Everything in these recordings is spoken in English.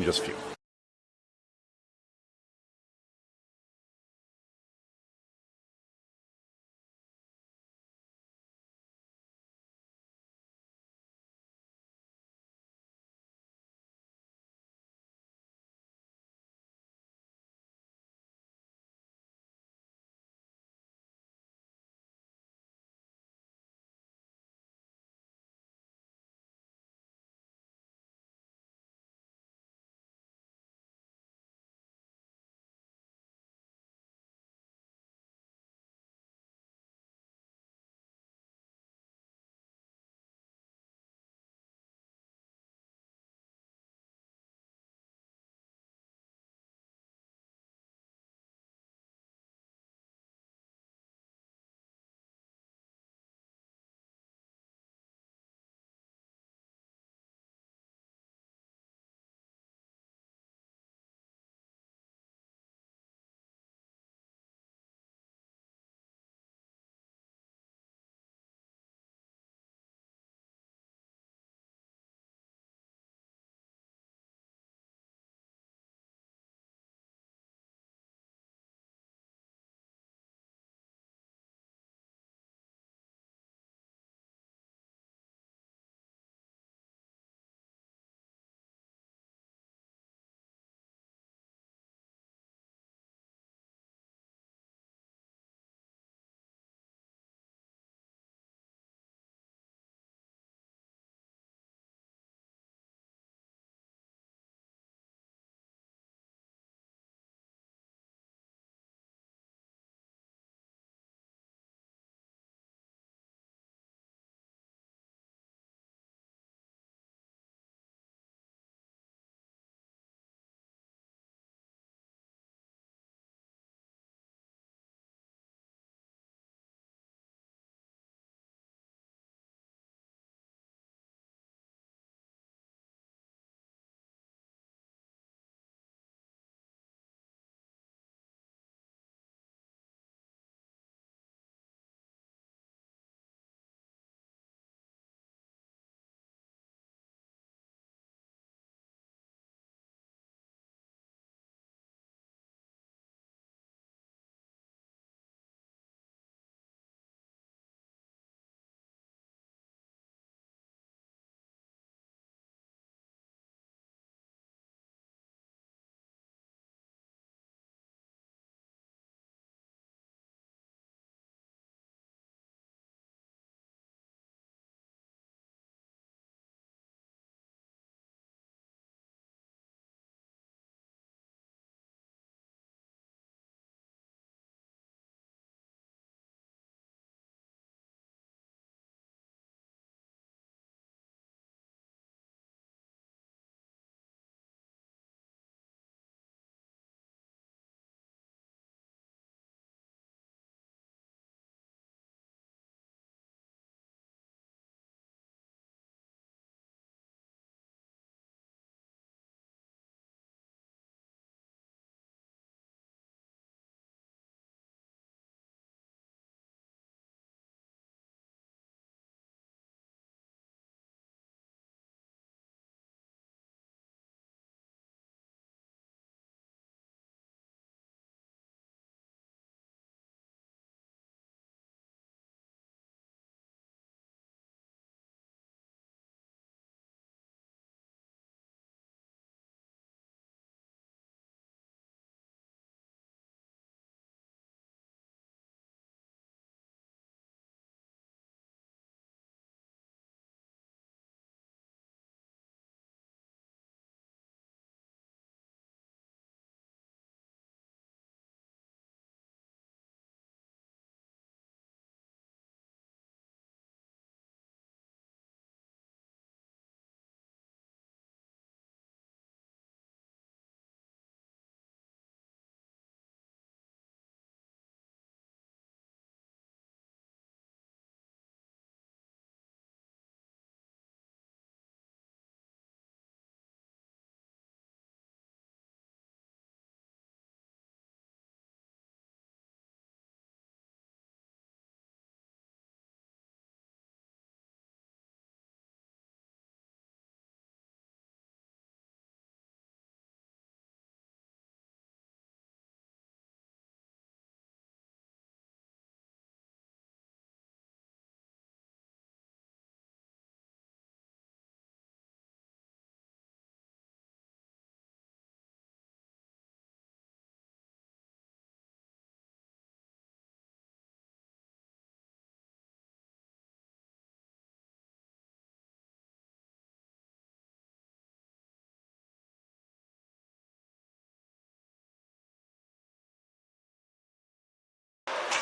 just few.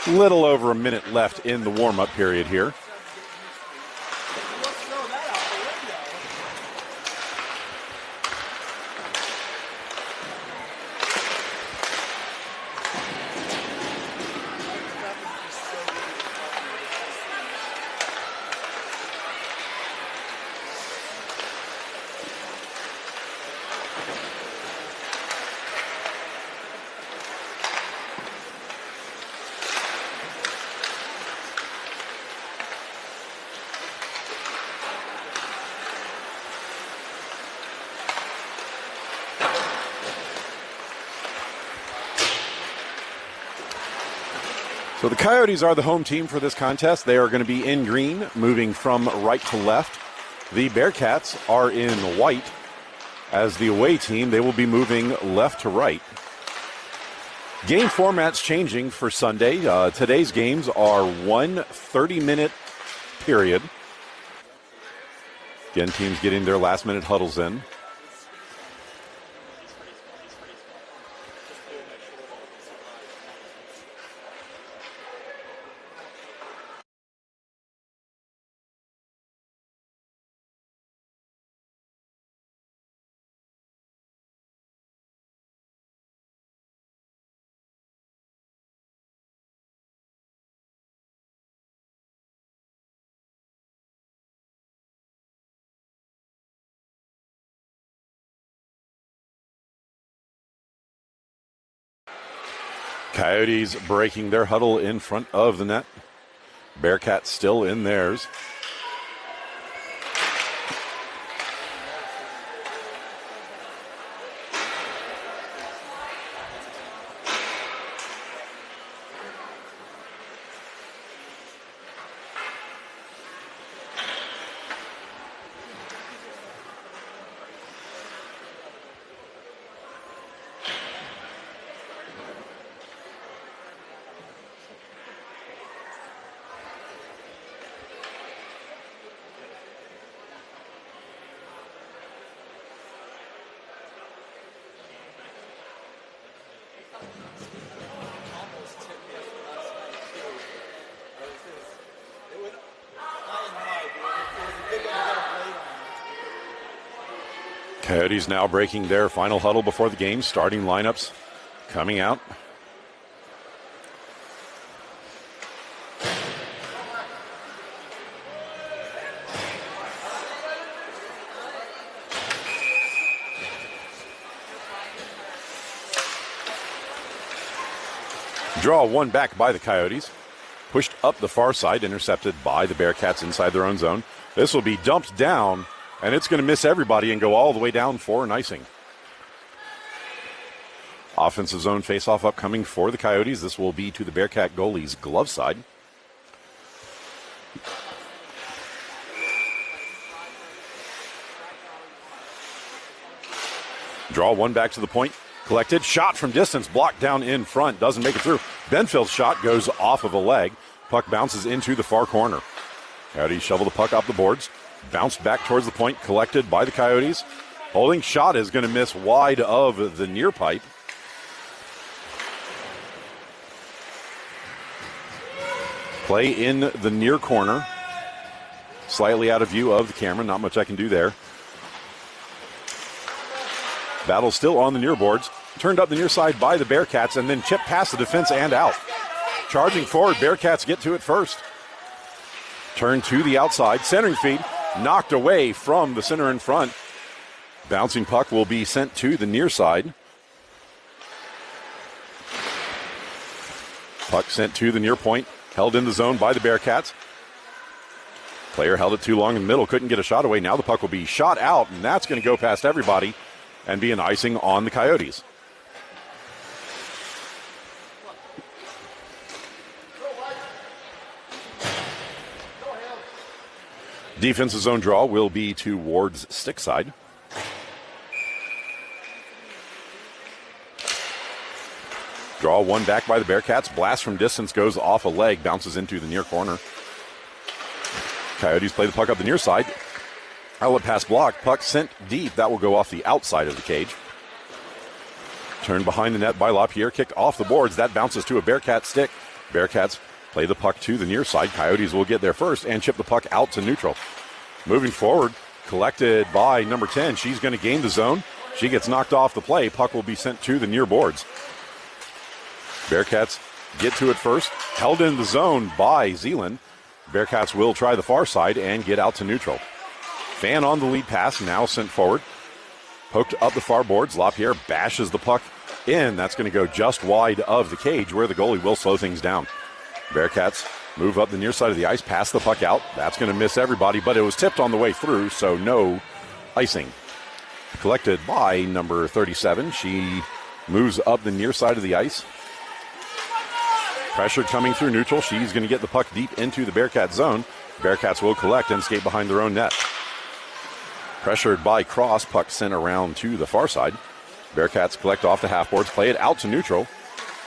Little over a minute left in the warm-up period here. So the Coyotes are the home team for this contest. They are going to be in green, moving from right to left. The Bearcats are in white. As the away team, they will be moving left to right. Game format's changing for Sunday. Today's games are 1 30-minute period. Again, teams getting their last-minute huddles in. Coyotes breaking their huddle in front of the net. Bearcats still in theirs. Coyotes now breaking their final huddle before the game. Starting lineups coming out. Draw one back by the Coyotes. Pushed up the far side, intercepted by the Bearcats inside their own zone. This will be dumped down, and it's going to miss everybody and go all the way down for an icing. Offensive zone faceoff upcoming for the Coyotes. This will be to the Bearcat goalie's glove side. Draw one back to the point. Collected. Shot from distance. Blocked down in front. Doesn't make it through. Benfield's shot goes off of a leg. Puck bounces into the far corner. Coyotes shovel the puck up the boards. Bounced back towards the point. Collected by the Coyotes. Holding shot is going to miss wide of the near pipe. Play in the near corner. Slightly out of view of the camera. Not much I can do there. Battle still on the near boards. Turned up the near side by the Bearcats and then chipped past the defense and out. Charging forward, Bearcats get to it first. Turn to the outside. Centering feed knocked away from the center in front. Bouncing puck will be sent to the near side. Puck sent to the near point. Held in the zone by the Bearcats. Player held it too long in the middle. Couldn't get a shot away. Now the puck will be shot out, and that's going to go past everybody and be an icing on the Coyotes. Defensive zone draw will be towards stick side. Draw one back by the Bearcats. Blast from distance goes off a leg, bounces into the near corner. Coyotes play the puck up the near side. Outlet pass blocked. Puck sent deep. That will go off the outside of the cage. Turned behind the net by LaPierre. Kicked off the boards. That bounces to a Bearcat stick. Bearcats play the puck to the near side. Coyotes will get there first and chip the puck out to neutral. Moving forward, collected by number 10. She's going to gain the zone. She gets knocked off the play. Puck will be sent to the near boards. Bearcats get to it first. Held in the zone by Zeeland. Bearcats will try the far side and get out to neutral. Fan on the lead pass, now sent forward. Poked up the far boards. LaPierre bashes the puck in. That's going to go just wide of the cage where the goalie will slow things down. Bearcats move up the near side of the ice, pass the puck out. That's going to miss everybody, but it was tipped on the way through, so no icing. Collected by number 37. She moves up the near side of the ice. Pressure coming through neutral. She's going to get the puck deep into the Bearcat zone. Bearcats will collect and skate behind their own net. Pressured by Cross, puck sent around to the far side. Bearcats collect off the half boards, play it out to neutral.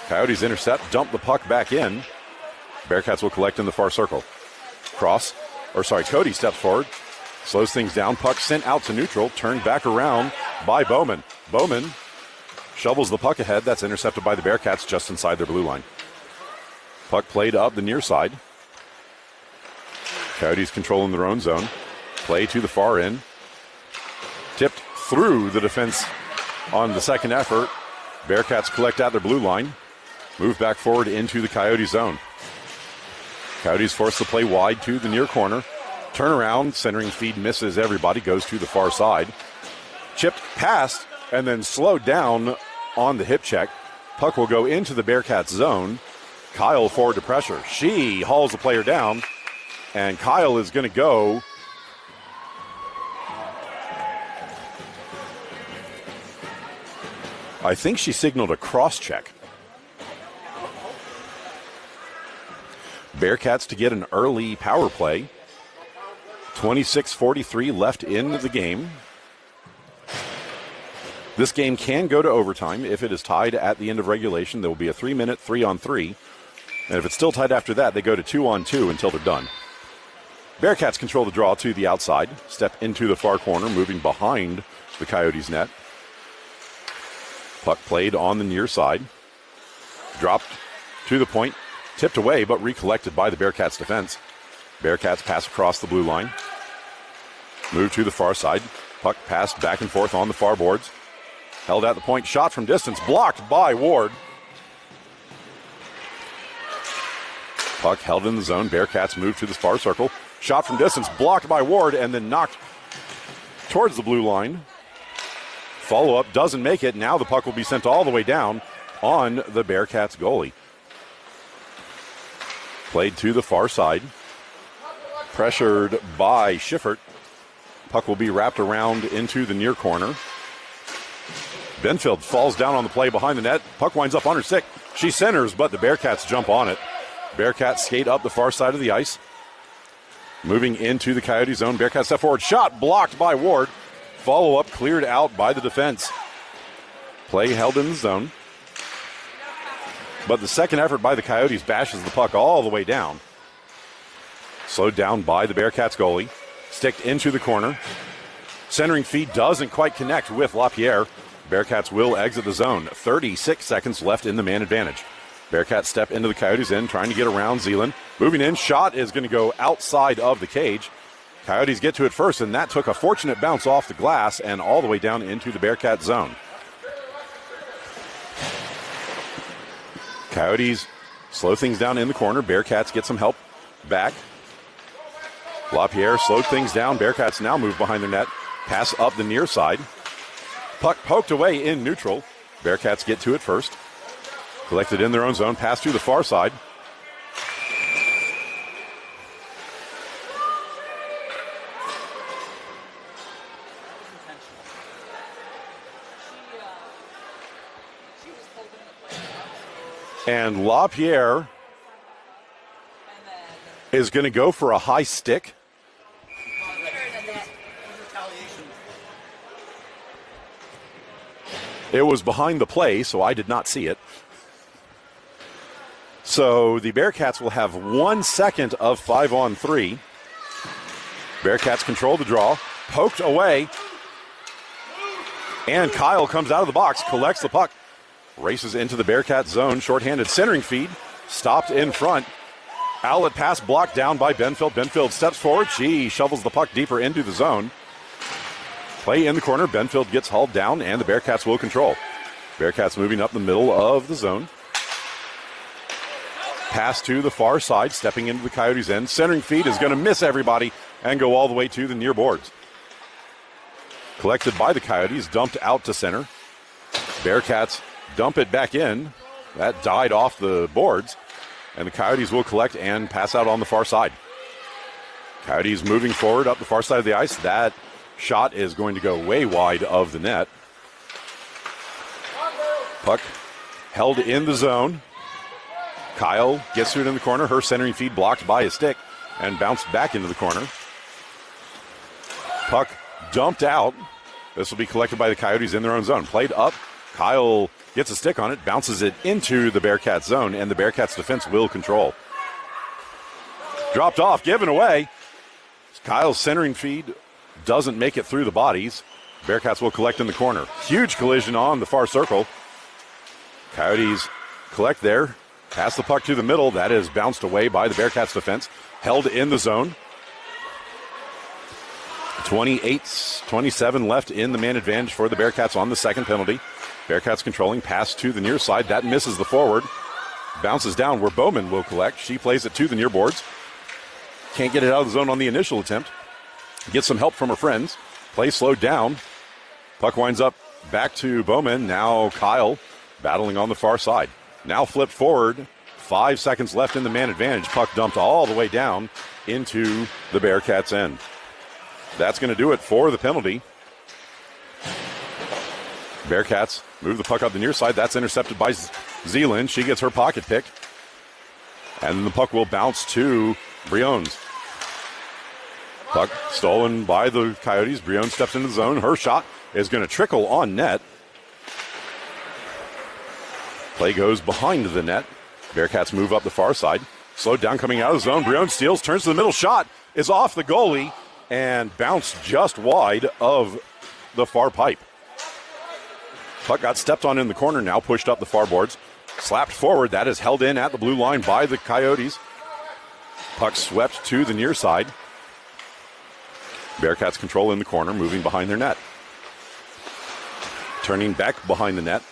Coyotes intercept, dump the puck back in. Bearcats will collect in the far circle. Cody steps forward, slows things down, puck sent out to neutral, turned back around by Bowman. Bowman shovels the puck ahead. That's intercepted by the Bearcats just inside their blue line. Puck played up the near side. Coyotes controlling their own zone. Play to the far end. Tipped through the defense on the second effort. Bearcats collect at their blue line. Move back forward into the Coyote zone. Coyotes force the play wide to the near corner. Turnaround, centering feed misses everybody, goes to the far side. Chipped past and then slowed down on the hip check. Puck will go into the Bearcats zone. Kyle forward to pressure. She hauls the player down, and Kyle is going to go I think she signaled a cross check. Bearcats to get an early power play. 26:43 left in the game. This game can go to overtime. If it is tied at the end of regulation, there will be a 3-minute 3-on-3. And if it's still tied after that, they go to 2-on-2 until they're done. Bearcats control the draw to the outside. Step into the far corner, moving behind the Coyotes' net. Puck played on the near side. Dropped to the point. Tipped away, but recollected by the Bearcats' defense. Bearcats pass across the blue line. Move to the far side. Puck passed back and forth on the far boards. Held at the point. Shot from distance. Blocked by Ward. Puck held in the zone. Bearcats move to the far circle. Shot from distance. Blocked by Ward and then knocked towards the blue line. Follow-up doesn't make it. Now the puck will be sent all the way down on the Bearcats goalie. Played to the far side. Pressured by Schiffert. Puck will be wrapped around into the near corner. Benfield falls down on the play behind the net. Puck winds up on her stick. She centers, but the Bearcats jump on it. Bearcats skate up the far side of the ice. Moving into the Coyote zone. Bearcats step forward. Shot blocked by Ward. Follow-up cleared out by the defense. Play held in the zone. But the second effort by the Coyotes bashes the puck all the way down. Slowed down by the Bearcats goalie. Sticked into the corner. Centering feed doesn't quite connect with LaPierre. Bearcats will exit the zone. 36 seconds left in the man advantage. Bearcats step into the Coyotes end, trying to get around Zeeland. Moving in, shot is going to go outside of the cage. Coyotes get to it first, and that took a fortunate bounce off the glass and all the way down into the Bearcat zone. Coyotes slow things down in the corner. Bearcats get some help back. LaPierre slowed things down. Bearcats now move behind their net. Pass up the near side. Puck poked away in neutral. Bearcats get to it first. Collected in their own zone. Pass to the far side. And LaPierre is going to go for a high stick. It was behind the play, so I did not see it. So the Bearcats will have 1 second of 5-on-3. Bearcats control the draw. Poked away. And Kyle comes out of the box, collects the puck. Races into the Bearcat zone. Shorthanded centering feed. stopped in front. Outlet pass blocked down by Benfield. Benfield steps forward. She shovels the puck deeper into the zone. Play in the corner. Benfield gets hauled down, and the Bearcats will control. Bearcats moving up the middle of the zone. Pass to the far side, stepping into the Coyotes' end. Centering feed is going to miss everybody and go all the way to the near boards. Collected by the Coyotes, dumped out to center. Bearcats dump it back in. That died off the boards. And the Coyotes will collect and pass out on the far side. Coyotes moving forward up the far side of the ice. That shot is going to go way wide of the net. Puck held in the zone. Kyle gets to it in the corner. Her centering feed blocked by a stick and bounced back into the corner. Puck dumped out. This will be collected by the Coyotes in their own zone. Played up. Kyle gets a stick on it, bounces it into the Bearcats zone, and the Bearcats defense will control. Dropped off, given away. Kyle's centering feed doesn't make it through the bodies. Bearcats will collect in the corner. Huge collision on the far circle. Coyotes collect there. Pass the puck to the middle. That is bounced away by the Bearcats defense. Held in the zone. 28-27 left in the man advantage for the Bearcats on the second penalty. Bearcats controlling, pass to the near side. That misses the forward. Bounces down where Bowman will collect. She plays it to the near boards. Can't get it out of the zone on the initial attempt. Gets some help from her friends. Play slowed down. Puck winds up back to Bowman. Now Kyle battling on the far side. Now flipped forward. 5 seconds left in the man advantage. Puck dumped all the way down into the Bearcats' end. That's going to do it for the penalty. Bearcats move the puck up the near side. That's intercepted by Zeeland. She gets her pocket picked. And the puck will bounce to Briones. Puck stolen by the Coyotes. Briones steps into the zone. Her shot is going to trickle on net. Play goes behind the net. Bearcats move up the far side. Slowed down coming out of the zone. Briones steals, turns to the middle. Shot is off the goalie and bounced just wide of the far pipe. Puck got stepped on in the corner, now pushed up the far boards. Slapped forward, that is held in at the blue line by the Coyotes. Puck swept to the near side. Bearcats control in the corner, moving behind their net. Turning back behind the net.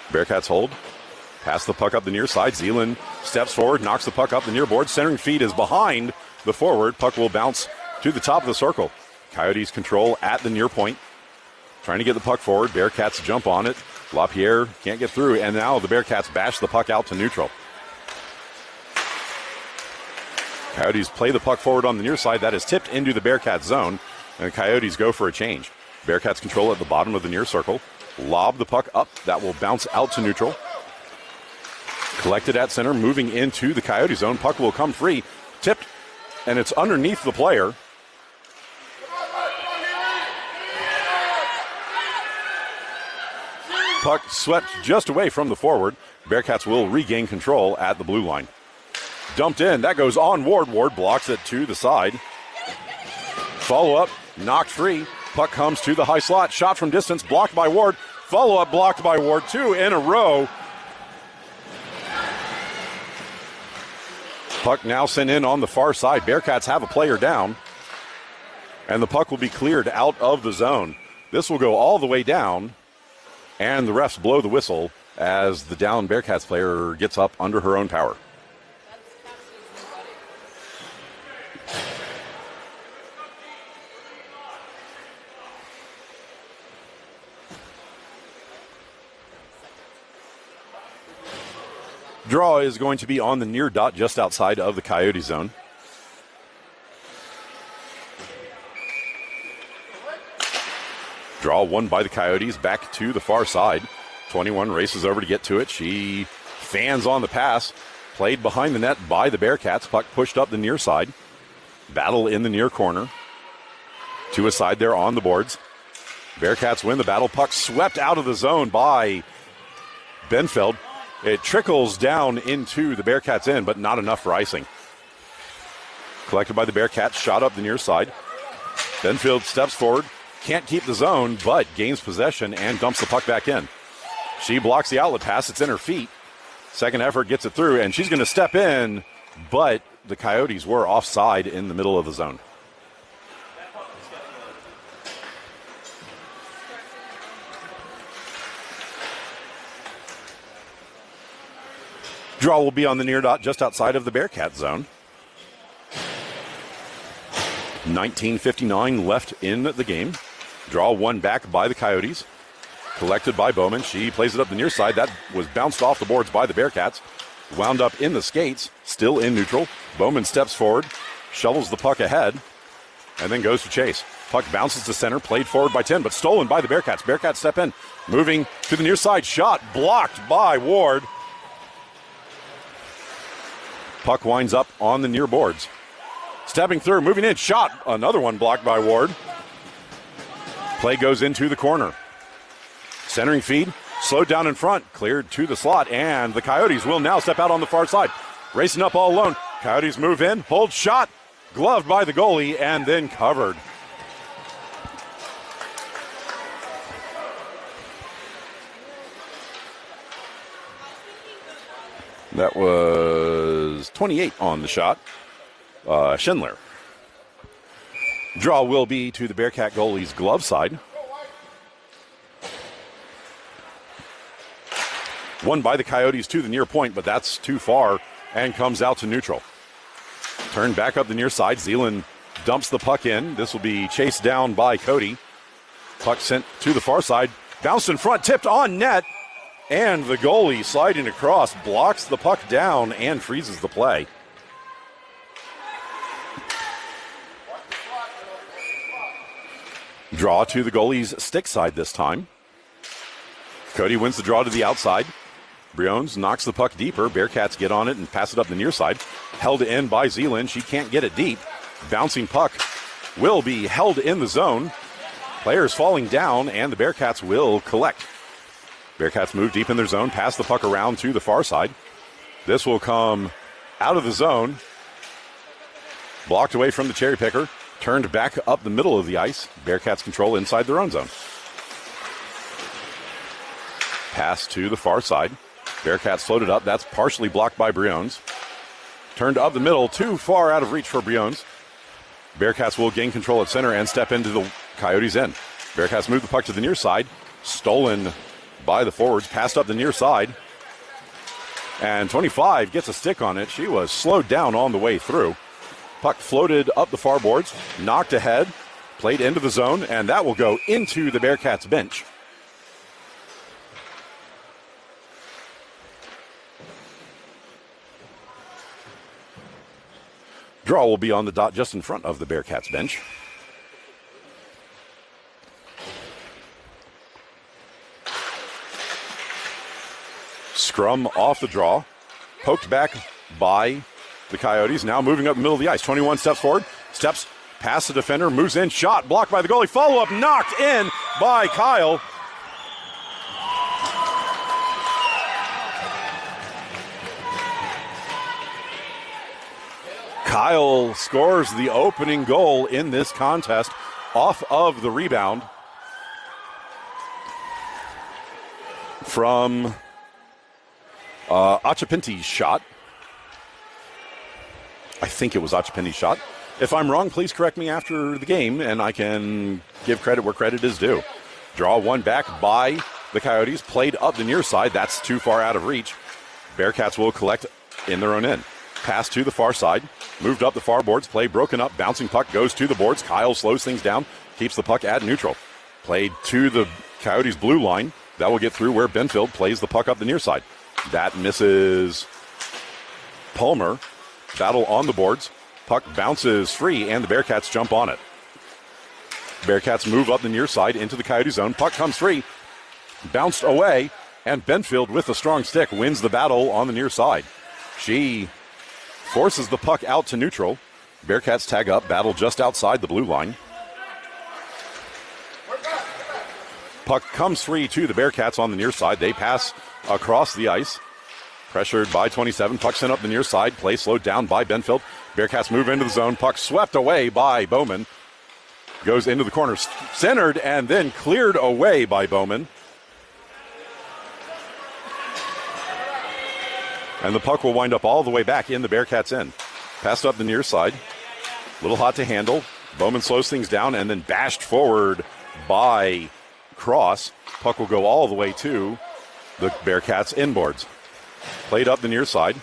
Bearcats hold. Pass the puck up the near side. Zeeland steps forward, knocks the puck up the near board. Centering feed is behind the forward. Puck will bounce to the top of the circle. Coyotes control at the near point. Trying to get the puck forward. Bearcats jump on it. LaPierre can't get through. And now the Bearcats bash the puck out to neutral. Coyotes play the puck forward on the near side. That is tipped into the Bearcats zone. And the Coyotes go for a change. Bearcats control at the bottom of the near circle. Lob the puck up. That will bounce out to neutral. Collected at center. Moving into the Coyote zone. Puck will come free. Tipped. And it's underneath the player. Puck swept just away from the forward. Bearcats will regain control at the blue line. Dumped in. That goes on Ward. Ward blocks it to the side. Follow up. Knocked free. Puck comes to the high slot. Shot from distance. Blocked by Ward. Follow up. Blocked by Ward. 2 in a row. Puck now sent in on the far side. Bearcats have a player down. And the puck will be cleared out of the zone. This will go all the way down. And the refs blow the whistle as the down Bearcats player gets up under her own power. Draw is going to be on the near dot just outside of the Coyote zone. Draw won by the Coyotes back to the far side. 21 races over to get to it. She fans on the pass. Played behind the net by the Bearcats. Puck pushed up the near side. Battle in the near corner. To a side there on the boards. Bearcats win the battle. Puck swept out of the zone by Benfeld. It trickles down into the Bearcats' end, but not enough for icing. Collected by the Bearcats. Shot up the near side. Benfield steps forward. Can't keep the zone, but gains possession and dumps the puck back in. She blocks the outlet pass. It's in her feet. Second effort gets it through, and she's going to step in, but the Coyotes were offside in the middle of the zone. Draw will be on the near dot just outside of the Bearcat zone. 19:59 left in the game. Draw one back by the Coyotes. Collected by Bowman. She plays it up the near side. That was bounced off the boards by the Bearcats. Wound up in the skates, still in neutral. Bowman steps forward, shovels the puck ahead, and then goes to chase. Puck bounces to center, played forward by 10, but stolen by the Bearcats. Bearcats step in, moving to the near side. Shot blocked by Ward. Puck winds up on the near boards. Stepping through, moving in, shot. Another one blocked by Ward. Play goes into the corner. Centering feed, slowed down in front, cleared to the slot, and the Coyotes will now step out on the far side. Racing up all alone. Coyotes move in, hold shot, gloved by the goalie, and then covered. That was 28 on the shot. Schindler. Draw will be to the Bearcat goalie's glove side. Won by the Coyotes to the near point, but that's too far and comes out to neutral. Turned back up the near side. Zeeland dumps the puck in. This will be chased down by Cody. Puck sent to the far side. Bounced in front, tipped on net. And the goalie sliding across, blocks the puck down and freezes the play. Draw to the goalie's stick side this time. Cody wins the draw to the outside. Briones knocks the puck deeper. Bearcats get on it and pass it up the near side. Held in by Zeeland. She can't get it deep. Bouncing puck will be held in the zone. Players falling down, and the Bearcats will collect. Bearcats move deep in their zone, pass the puck around to the far side. This will come out of the zone. Blocked away from the cherry picker. Turned back up the middle of the ice. Bearcats control inside their own zone. Pass to the far side. Bearcats floated up. That's partially blocked by Briones. Turned up the middle, too far out of reach for Briones. Bearcats will gain control at center and step into the Coyotes' end. Bearcats move the puck to the near side. Stolen by the forwards. Passed up the near side. And 25 gets a stick on it. She was slowed down on the way through. Puck floated up the far boards. Knocked ahead. Played into the zone. And that will go into the Bearcats' bench. Draw will be on the dot just in front of the Bearcats bench. Scrum off the draw. Poked back by the Coyotes. Now moving up the middle of the ice. 21 steps forward. Steps past the defender. Moves in. Shot blocked by the goalie. Follow-up knocked in by Kyle. Kyle scores the opening goal in this contest off of the rebound from Achapinti's shot. I think it was Achapinti's shot. If I'm wrong, please correct me after the game, and I can give credit where credit is due. Draw one back by the Coyotes. Played up the near side. That's too far out of reach. Bearcats will collect in their own end. Pass to the far side. Moved up the far boards. Play broken up. Bouncing puck goes to the boards. Kyle slows things down. Keeps the puck at neutral. Played to the Coyotes' blue line. That will get through where Benfield plays the puck up the near side. That misses Palmer. Battle on the boards. Puck bounces free, and the Bearcats jump on it. Bearcats move up the near side into the Coyote zone. Puck comes free. Bounced away, and Benfield with a strong stick wins the battle on the near side. She forces the puck out to neutral. Bearcats tag up, battle just outside the blue line. Puck comes free to the Bearcats on the near side. They pass across the ice. Pressured by 27. Puck sent up the near side. Play slowed down by Benfield. Bearcats move into the zone. Puck swept away by Bowman. Goes into the corner. Centered and then cleared away by Bowman. And the puck will wind up all the way back in the Bearcats' end. Passed up the near side. Little hot to handle. Bowman slows things down and then bashed forward by Cross. Puck will go all the way to the Bearcats' inboards. Played up the near side.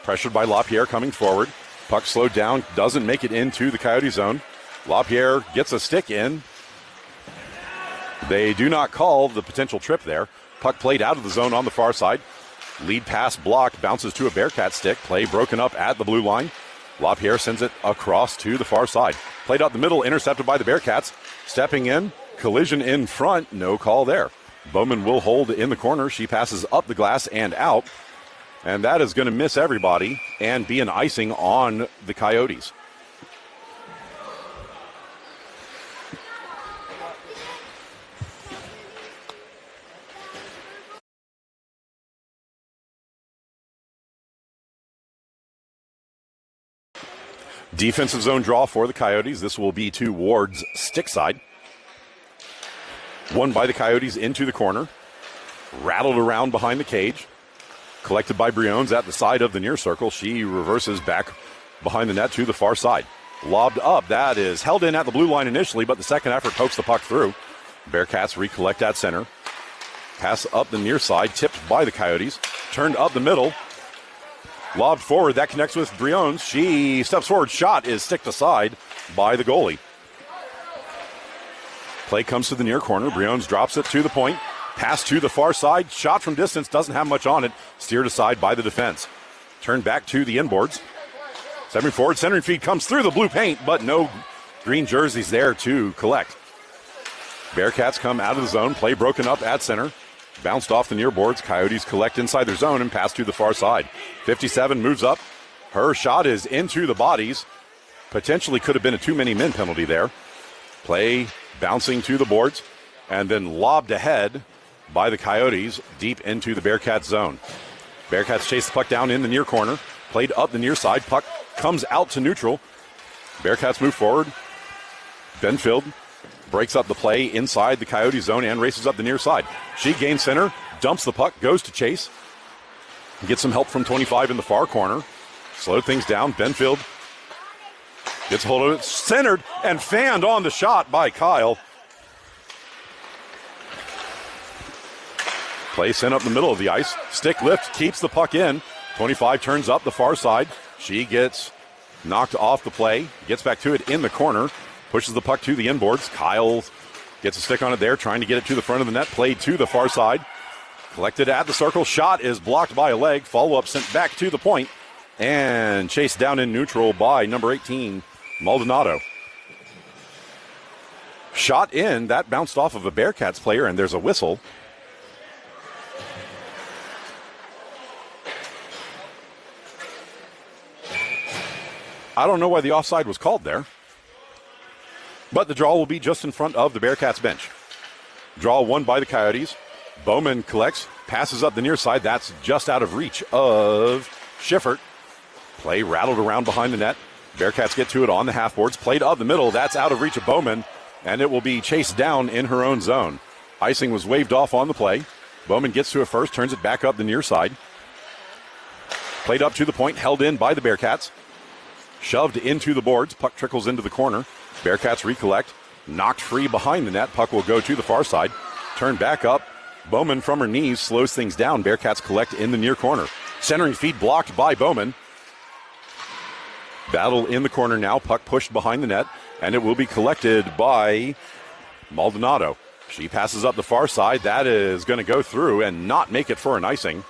Pressured by LaPierre coming forward. Puck slowed down. Doesn't make it into the Coyote zone. LaPierre gets a stick in. They do not call the potential trip there. Puck played out of the zone on the far side. Lead pass blocked. Bounces to a Bearcat stick. Play broken up at the blue line. LaPierre sends it across to the far side. Played out the middle, intercepted by the Bearcats. Stepping in, collision in front, no call there. Bowman will hold in the corner. She passes up the glass and out. And that is going to miss everybody and be an icing on the Coyotes. Defensive zone draw for the Coyotes. This will be to Ward's stick side. Won by the Coyotes into the corner. Rattled around behind the cage. Collected by Briones at the side of the near circle. She reverses back behind the net to the far side. Lobbed up. That is held in at the blue line initially, but the second effort pokes the puck through. Bearcats recollect at center. Pass up the near side, tipped by the Coyotes. Turned up the middle. Lobbed forward. That connects with Briones. She steps forward. Shot is sticked aside by the goalie. Play comes to the near corner. Briones drops it to the point. Pass to the far side. Shot from distance. Doesn't have much on it. Steered aside by the defense. Turned back to the inboards. Stepping forward. Centering feed comes through the blue paint, but no green jerseys there to collect. Bearcats come out of the zone. Play broken up at center. Bounced off the near boards. Coyotes collect inside their zone and pass to the far side. 57 moves up. Her shot is into the bodies. Potentially could have been a too many men penalty there. Play bouncing to the boards and then lobbed ahead by the Coyotes deep into the Bearcats zone. Bearcats chase the puck down in the near corner. Played up the near side. Puck comes out to neutral. Bearcats move forward. Benfield breaks up the play inside the Coyote zone and races up the near side. She gains center, dumps the puck, goes to chase. Gets some help from 25 in the far corner. Slowed things down. Benfield gets a hold of it. Centered and fanned on the shot by Kyle. Play sent up the middle of the ice. Stick lift, keeps the puck in. 25 turns up the far side. She gets knocked off the play. Gets back to it in the corner. Pushes the puck to the inboards. Kyle gets a stick on it there, trying to get it to the front of the net. Played to the far side. Collected at the circle. Shot is blocked by a leg. Follow-up sent back to the point. And chased down in neutral by number 18, Maldonado. Shot in. That bounced off of a Bearcats player, and there's a whistle. I don't know why the offside was called there. But the draw will be just in front of the Bearcats bench. Draw won by the Coyotes. Bowman collects, passes up the near side. That's just out of reach of Schiffert. Play rattled around behind the net. Bearcats get to it on the half boards. Played up the middle. That's out of reach of Bowman. And it will be chased down in her own zone. Icing was waved off on the play. Bowman gets to it first, turns it back up the near side. Played up to the point, held in by the Bearcats. Shoved into the boards. Puck trickles into the corner. Bearcats recollect. Knocked free behind the net. Puck will go to the far side. Turned back up. Bowman from her knees slows things down. Bearcats collect in the near corner. Centering feed blocked by Bowman. Battle in the corner now. Puck pushed behind the net. And it will be collected by Maldonado. She passes up the far side. That is going to go through and not make it for an icing.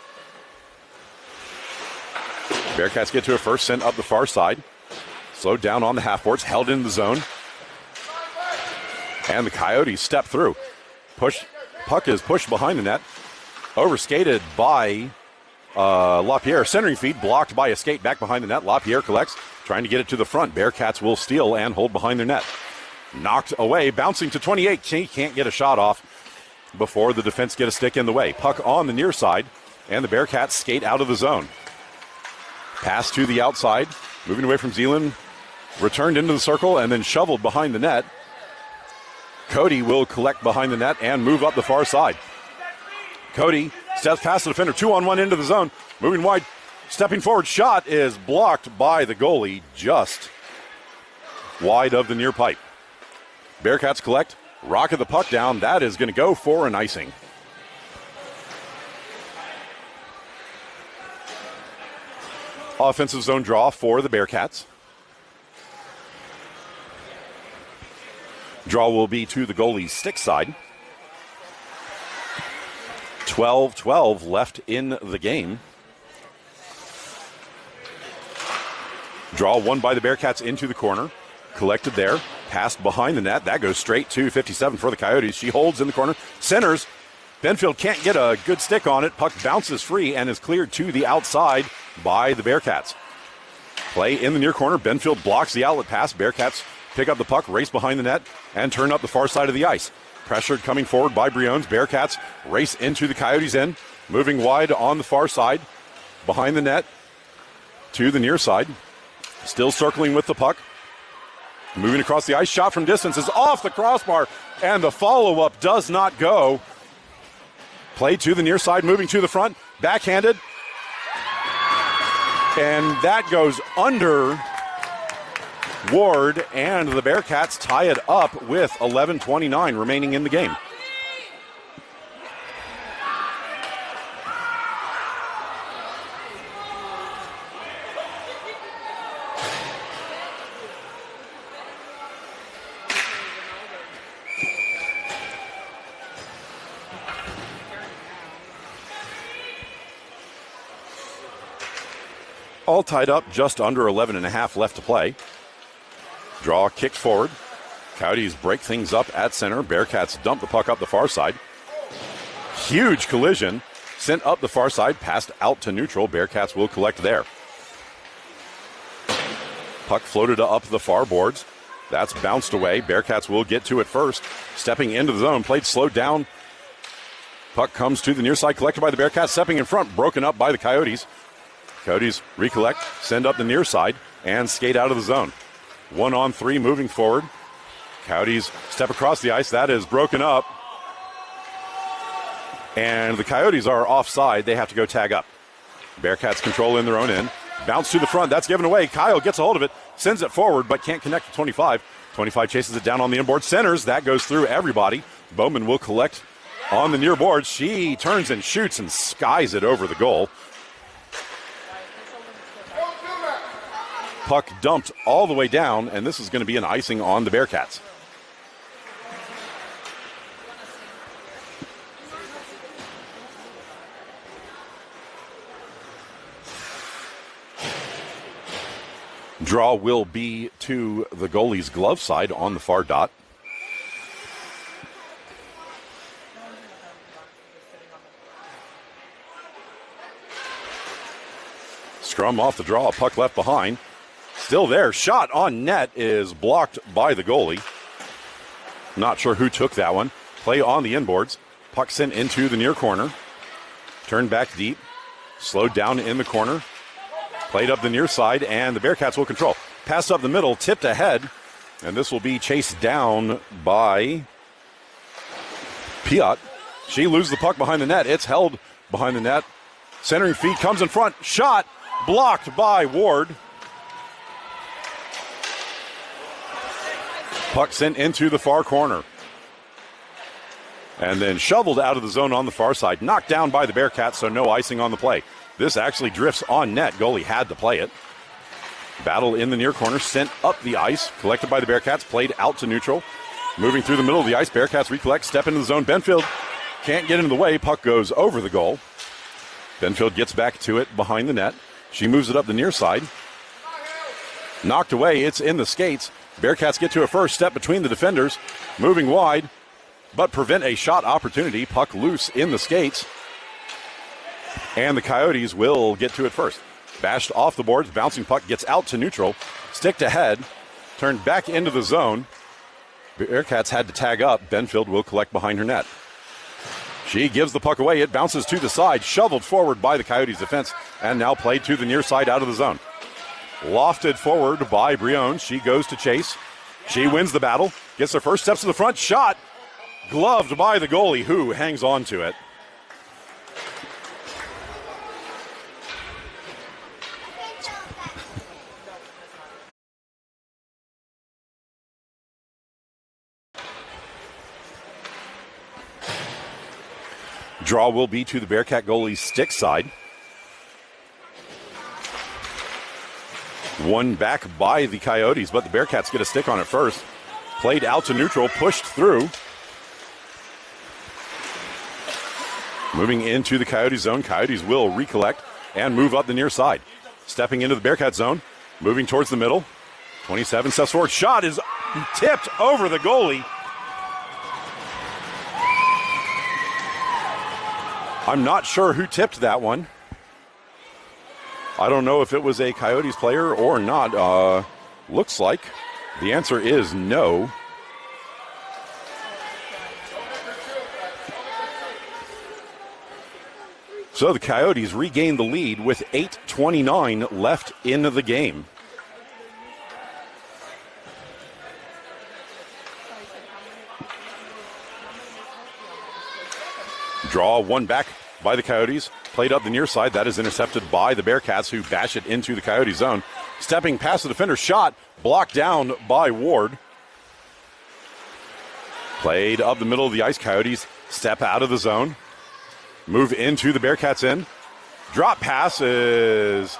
Bearcats get to it first. Sent up the far side. Slowed down on the half boards. Held in the zone. And the Coyotes step through. Puck is pushed behind the net. Overskated by LaPierre. Centering feed blocked by a skate back behind the net. LaPierre collects, trying to get it to the front. Bearcats will steal and hold behind their net. Knocked away, bouncing to 28. She can't get a shot off before the defense get a stick in the way. Puck on the near side, and the Bearcats skate out of the zone. Pass to the outside, moving away from Zeeland. Returned into the circle and then shoveled behind the net. Cody will collect behind the net and move up the far side. Cody steps past the defender, 2-on-1 into the zone. Moving wide, Stepping forward, shot is blocked by the goalie just wide of the near pipe. Bearcats collect, rocket the puck down. That is going to go for an icing. Offensive zone draw for the Bearcats. Draw will be to the goalie's stick side. 12-12 left in the game. Draw won by the Bearcats into the corner. Collected there. Passed behind the net. That goes straight to 57 for the Coyotes. She holds in the corner. Centers. Benfield can't get a good stick on it. Puck bounces free and is cleared to the outside by the Bearcats. Play in the near corner. Benfield blocks the outlet pass. Bearcats pick up the puck, race behind the net, and turn up the far side of the ice. Pressured coming forward by Briones. Bearcats race into the Coyotes' end. Moving wide on the far side. Behind the net to the near side. Still circling with the puck. Moving across the ice. Shot from distance is off the crossbar, and the follow-up does not go. Play to the near side, moving to the front. Backhanded. And that goes under Ward, and the Bearcats tie it up with 11:29 remaining in the game. All tied up, just under 11 and a half left to play. Draw kicked forward. Coyotes break things up at center. Bearcats dump the puck up the far side. Huge collision. Sent up the far side, passed out to neutral. Bearcats will collect there. Puck floated up the far boards. That's bounced away. Bearcats will get to it first. Stepping into the zone, played slowed down. Puck comes to the near side, collected by the Bearcats. Stepping in front, broken up by the Coyotes. Coyotes recollect, send up the near side, and skate out of the zone. 1-on-3 moving forward. Coyotes step across the ice. That is broken up. And the Coyotes are offside. They have to go tag up. Bearcats control in their own end. Bounce to the front. That's given away. Kyle gets a hold of it, sends it forward, but can't connect to 25. 25 chases it down on the inboard. Centers. That goes through everybody. Bowman will collect on the near board. She turns and shoots and skies it over the goal. Puck dumped all the way down, and this is going to be an icing on the Bearcats. Draw will be to the goalie's glove side on the far dot. Scrum off the draw, puck left behind. Still there. Shot on net is blocked by the goalie. Not sure who took that one. Play on the inboards. Puck sent into the near corner. Turned back deep. Slowed down in the corner. Played up the near side, and the Bearcats will control. Pass up the middle, tipped ahead, and this will be chased down by Piot. She loses the puck behind the net. It's held behind the net. Centering feed comes in front. Shot blocked by Ward. Puck sent into the far corner. And then shoveled out of the zone on the far side. Knocked down by the Bearcats, so no icing on the play. This actually drifts on net. Goalie had to play it. Battle in the near corner. Sent up the ice. Collected by the Bearcats. Played out to neutral. Moving through the middle of the ice. Bearcats recollect. Step into the zone. Benfield can't get into the way. Puck goes over the goal. Benfield gets back to it behind the net. She moves it up the near side. Knocked away. It's in the skates. Bearcats get to a first. Step between the defenders. Moving wide, but prevent a shot opportunity. Puck loose in the skates. And the Coyotes will get to it first. Bashed off the boards. Bouncing puck gets out to neutral. Sticked ahead. Turned back into the zone. Bearcats had to tag up. Benfield will collect behind her net. She gives the puck away. It bounces to the side. Shoveled forward by the Coyotes defense. And now played to the near side out of the zone. Lofted forward by Briones. She goes to chase. She wins the battle. Gets her first steps to the front. Shot gloved by the goalie, who hangs on to it. Draw will be to the Bearcat goalie's stick side. One back by the Coyotes, but the Bearcats get a stick on it first. Played out to neutral, pushed through. Moving into the Coyote zone. Coyotes will recollect and move up the near side. Stepping into the Bearcat zone, moving towards the middle. 27 steps forward. Shot is tipped over the goalie. I'm not sure who tipped that one. I don't know if it was a Coyotes player or not. Looks like the answer is no. So the Coyotes regain the lead with 8:29 left in the game. Draw one back by the Coyotes. Played up the near side. That is intercepted by the Bearcats, who bash it into the Coyote zone. Stepping past the defender. Shot blocked down by Ward. Played up the middle of the ice. Coyotes step out of the zone. Move into the Bearcats in. Drop pass is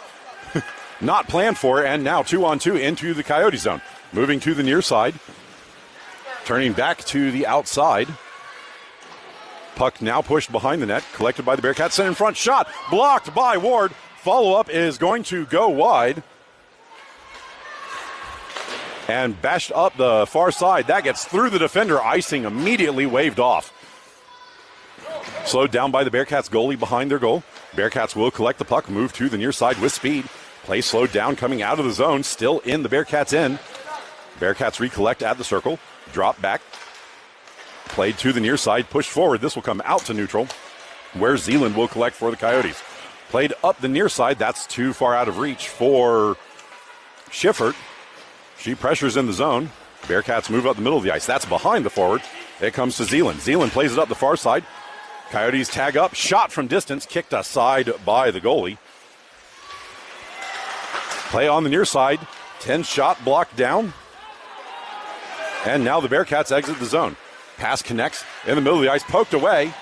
not planned for, and now 2-on-2 into the Coyote zone. Moving to the near side. Turning back to the outside. Puck now pushed behind the net, collected by the Bearcats. Sent in front, shot blocked by Ward. Follow-up is going to go wide. And bashed up the far side. That gets through the defender. Icing immediately waved off. Slowed down by the Bearcats goalie behind their goal. Bearcats will collect the puck, move to the near side with speed. Play slowed down, coming out of the zone, still in the Bearcats end. Bearcats recollect at the circle, drop back. Played to the near side, pushed forward. This will come out to neutral, where Zeeland will collect for the Coyotes. Played up the near side. That's too far out of reach for Schiffert. She pressures in the zone. Bearcats move up the middle of the ice. That's behind the forward. It comes to Zeeland. Zeeland plays it up the far side. Coyotes tag up. Shot from distance. Kicked aside by the goalie. Play on the near side. 10 shot blocked down. And now the Bearcats exit the zone. Pass connects in the middle of the ice, poked away,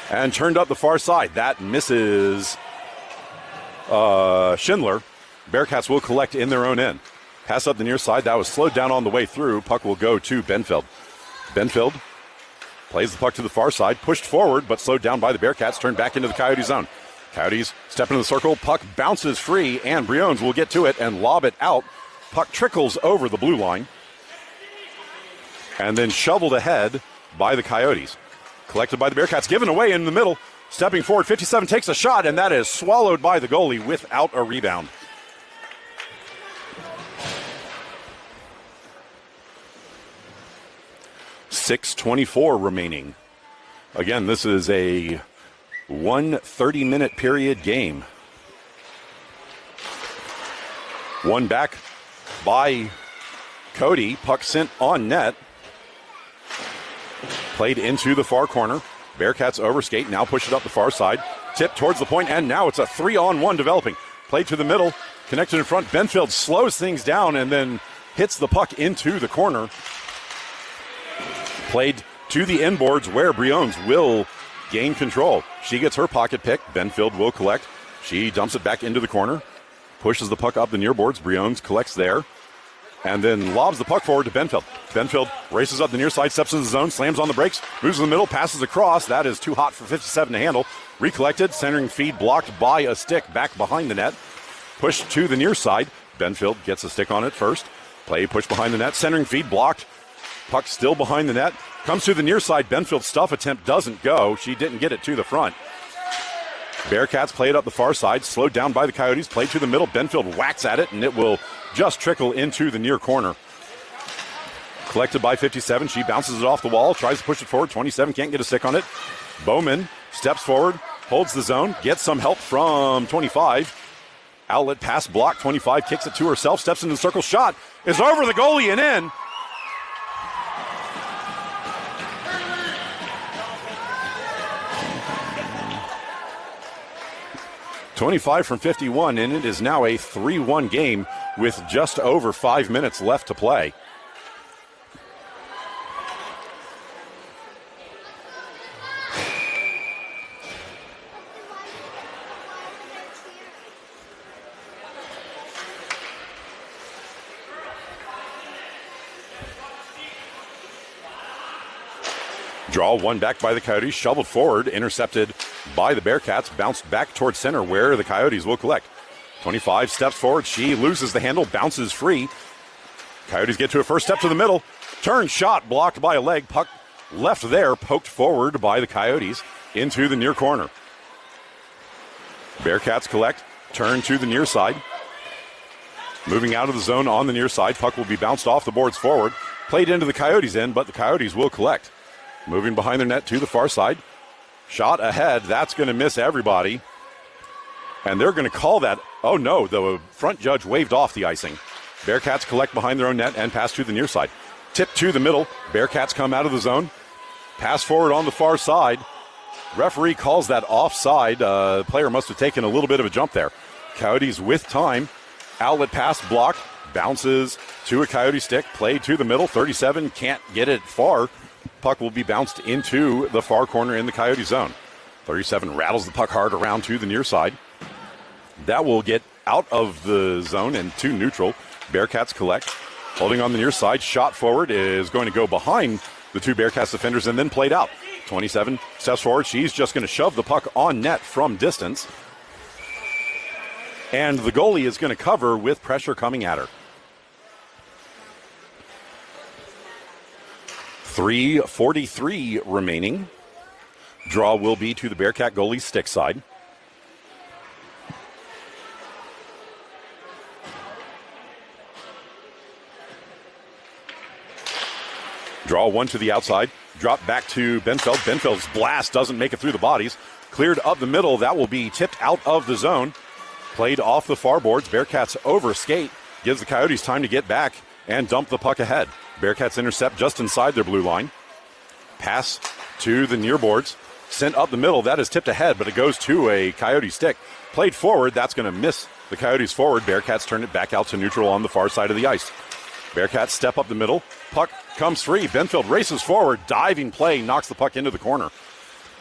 and turned up the far side. That misses Schindler. Bearcats will collect in their own end. Pass up the near side. That was slowed down on the way through. Puck will go to Benfield. Benfield plays the puck to the far side, pushed forward, but slowed down by the Bearcats, turned back into the Coyote zone. Coyotes step into the circle. Puck bounces free, and Briones will get to it and lob it out. Puck trickles over the blue line. And then shoveled ahead by the Coyotes. Collected by the Bearcats, given away in the middle. Stepping forward, 57 takes a shot, and that is swallowed by the goalie without a rebound. .6:24 remaining. Again, this is a 1:30-minute period game. One back by Cody. Puck sent on net. Played into the far corner. Bearcats overskate, now push it up the far side. Tip towards the point, and now it's a 3-on-1 developing. Played to the middle, connected in front. Benfield slows things down and then hits the puck into the corner. Played to the inboards where Briones will gain control. She gets her pocket pick. Benfield will collect. She dumps it back into the corner. Pushes the puck up the near boards. Briones collects there. And then lobs the puck forward to Benfield. Benfield races up the near side, steps into the zone, slams on the brakes, moves in the middle, passes across. That is too hot for 57 to handle. Recollected, centering feed blocked by a stick back behind the net. Pushed to the near side. Benfield gets a stick on it first. Play push behind the net, centering feed blocked. Puck still behind the net. Comes to the near side. Benfield's stuff attempt doesn't go. She didn't get it to the front. Bearcats play it up the far side, slowed down by the Coyotes, played to the middle. Benfield whacks at it, and it will just trickle into the near corner. Collected by 57. She bounces it off the wall, tries to push it forward. 27 can't get a stick on it. Bowman steps forward, holds the zone, gets some help from 25. Outlet pass block. 25 kicks it to herself, steps into the circle. Shot is over the goalie and in. .25 from 51, and it is now a 3-1 game with just over 5 minutes left to play. Draw one back by the Coyotes, shoveled forward, intercepted by the Bearcats, bounced back towards center where the Coyotes will collect. 25 steps forward, she loses the handle, bounces free. Coyotes get to a first step to the middle, turn shot blocked by a leg, puck left there, poked forward by the Coyotes into the near corner. Bearcats collect, turn to the near side. Moving out of the zone on the near side, puck will be bounced off the boards forward, played into the Coyotes' end, but the Coyotes will collect. Moving behind their net to the far side. Shot ahead, that's going to miss everybody. And they're going to call that, oh no, the front judge waved off the icing. Bearcats collect behind their own net and pass to the near side. Tip to the middle, Bearcats come out of the zone. Pass forward on the far side. Referee calls that offside. Player must have taken a little bit of a jump there. Coyotes with time. Outlet pass blocked. Bounces to a Coyote stick. Played to the middle. 37 can't get it far. Puck will be bounced into the far corner in the Coyote zone. 37 rattles the puck hard around to the near side. That will get out of the zone and to neutral. Bearcats collect. Holding on the near side. Shot forward is going to go behind the two Bearcats defenders and then played out. 27 steps forward. She's just going to shove the puck on net from distance. And the goalie is going to cover with pressure coming at her. 3:43 remaining. Draw will be to the Bearcat goalie's stick side. Draw one to the outside. Drop back to Benfeld. Benfeld's blast doesn't make it through the bodies. Cleared up the middle. That will be tipped out of the zone. Played off the far boards. Bearcats over skate. Gives the Coyotes time to get back and dump the puck ahead. Bearcats intercept just inside their blue line. Pass to the near boards. Sent up the middle. That is tipped ahead, but it goes to a Coyote stick. Played forward. That's going to miss the Coyotes forward. Bearcats turn it back out to neutral on the far side of the ice. Bearcats step up the middle. Puck comes free. Benfield races forward. Diving play. Knocks the puck into the corner.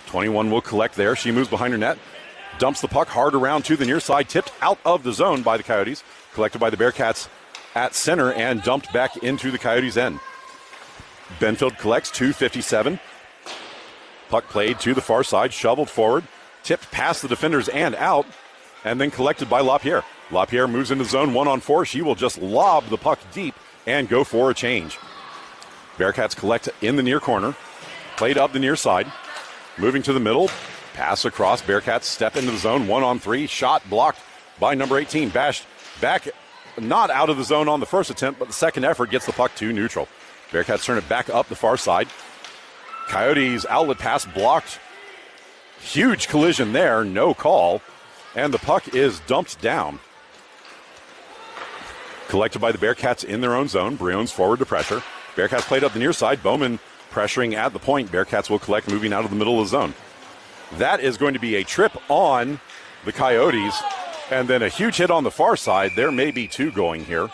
21 will collect there. She moves behind her net. Dumps the puck hard around to the near side. Tipped out of the zone by the Coyotes. Collected by the Bearcats at center and dumped back into the Coyotes' end. Benfield collects. 2:57. Puck played to the far side. Shoveled forward. Tipped past the defenders and out. And then collected by LaPierre. LaPierre moves into zone 1-on-4. She will just lob the puck deep and go for a change. Bearcats collect in the near corner. Played up the near side. Moving to the middle. Pass across. Bearcats step into the zone 1-on-3. Shot blocked by number 18. Bashed back, not out of the zone on the first attempt, but the second effort gets the puck to neutral. Bearcats turn it back up the far side. Coyotes outlet pass blocked. Huge collision there. No call. And the puck is dumped down. Collected by the Bearcats in their own zone. Briones forward to pressure. Bearcats played up the near side. Bowman pressuring at the point. Bearcats will collect moving out of the middle of the zone. That is going to be a trip on the Coyotes. And then a huge hit on the far side. There may be two going here.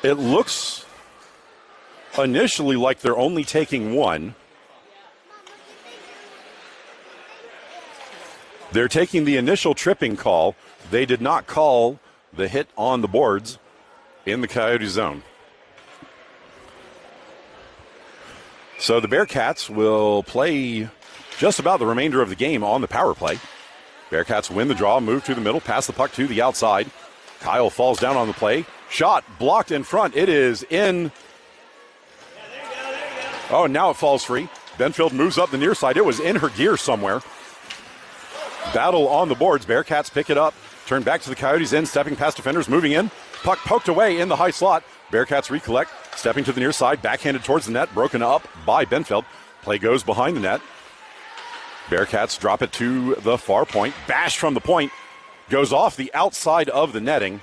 It looks initially like they're only taking one. They're taking the initial tripping call. They did not call the hit on the boards in the Coyote zone. So the Bearcats will play just about the remainder of the game on the power play. Bearcats win the draw, move to the middle, pass the puck to the outside. Kyle falls down on the play. Shot blocked in front. It is in. Oh, now it falls free. Benfield moves up the near side. It was in her gear somewhere. Battle on the boards. Bearcats pick it up. Turn back to the Coyotes end. Stepping past defenders. Moving in. Puck poked away in the high slot. Bearcats recollect. Stepping to the near side. Backhanded towards the net. Broken up by Benfield. Play goes behind the net. Bearcats drop it to the far point. Bash from the point. Goes off the outside of the netting.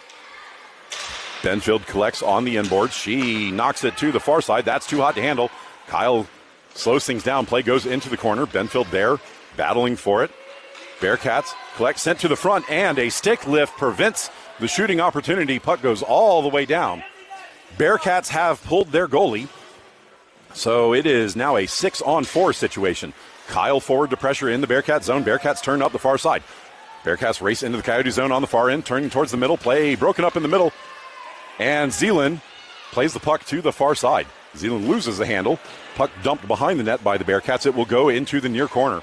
Benfield collects on the inboard. She knocks it to the far side. That's too hot to handle. Kyle slows things down. Play goes into the corner. Benfield there battling for it. Bearcats collect, sent to the front, and a stick lift prevents the shooting opportunity. Puck goes all the way down. Bearcats have pulled their goalie. So it is now a 6-on-4 situation. Kyle forward to pressure in the Bearcat zone. Bearcats turn up the far side. Bearcats race into the Coyote zone on the far end, turning towards the middle. Play broken up in the middle. And Zeeland plays the puck to the far side. Zeeland loses the handle. Puck dumped behind the net by the Bearcats. It will go into the near corner.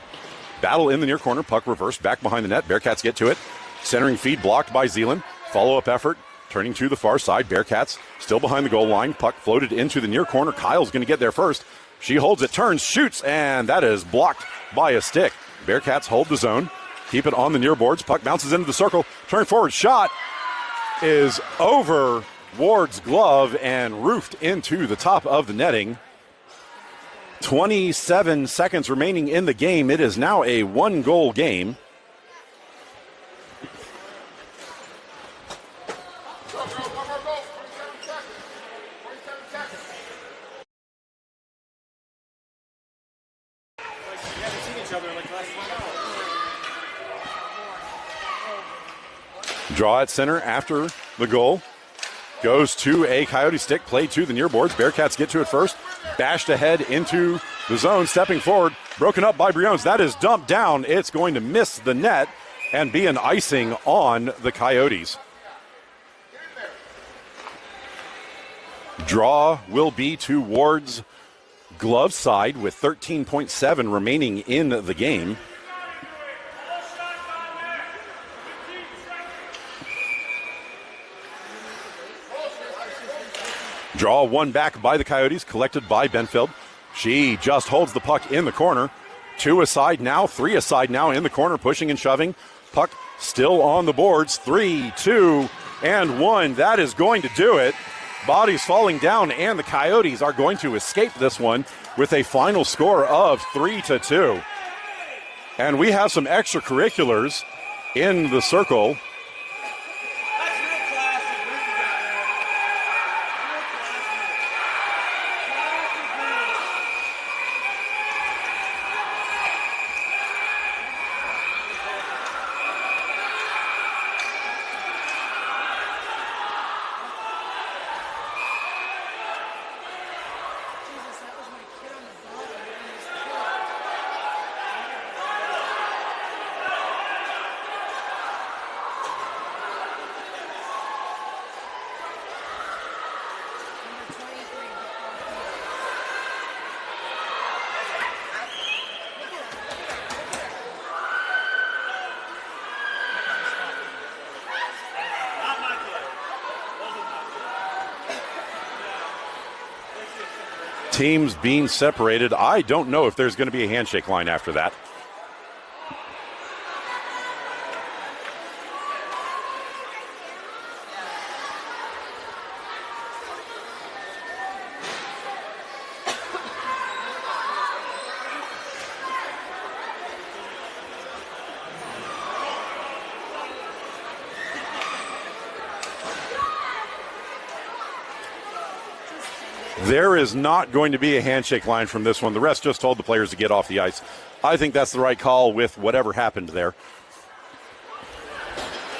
Battle in the near corner. Puck reversed back behind the net. Bearcats get to it. Centering feed blocked by Zeeland. Follow-up effort. Turning to the far side. Bearcats still behind the goal line. Puck floated into the near corner. Kyle's going to get there first. She holds it, turns, shoots, and that is blocked by a stick. Bearcats hold the zone. Keep it on the near boards. Puck bounces into the circle. Turn forward shot is over Ward's glove and roofed into the top of the netting. 27 seconds remaining in the game. It is now a 1-goal game. Draw at center after the goal. Goes to a Coyote stick, played to the near boards. Bearcats get to it first. Bashed ahead into the zone, stepping forward. Broken up by Briones. That is dumped down. It's going to miss the net and be an icing on the Coyotes. Draw will be to Ward's glove side with 13.7 remaining in the game. Draw one back by the Coyotes, collected by Benfield. She just holds the puck in the corner. 2 aside now, 3 aside now in the corner, pushing and shoving. Puck still on the boards. 3, 2, and 1. That is going to do it. Bodies falling down, and the Coyotes are going to escape this one with a final score of 3-2. And we have some extracurriculars in the circle. Teams being separated. I don't know if there's going to be a handshake line after that. There is not going to be a handshake line from this one. The rest just told the players to get off the ice. I think that's the right call with whatever happened there.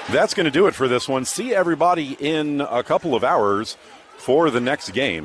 That's going to do it for this one. See everybody in a couple of hours for the next game.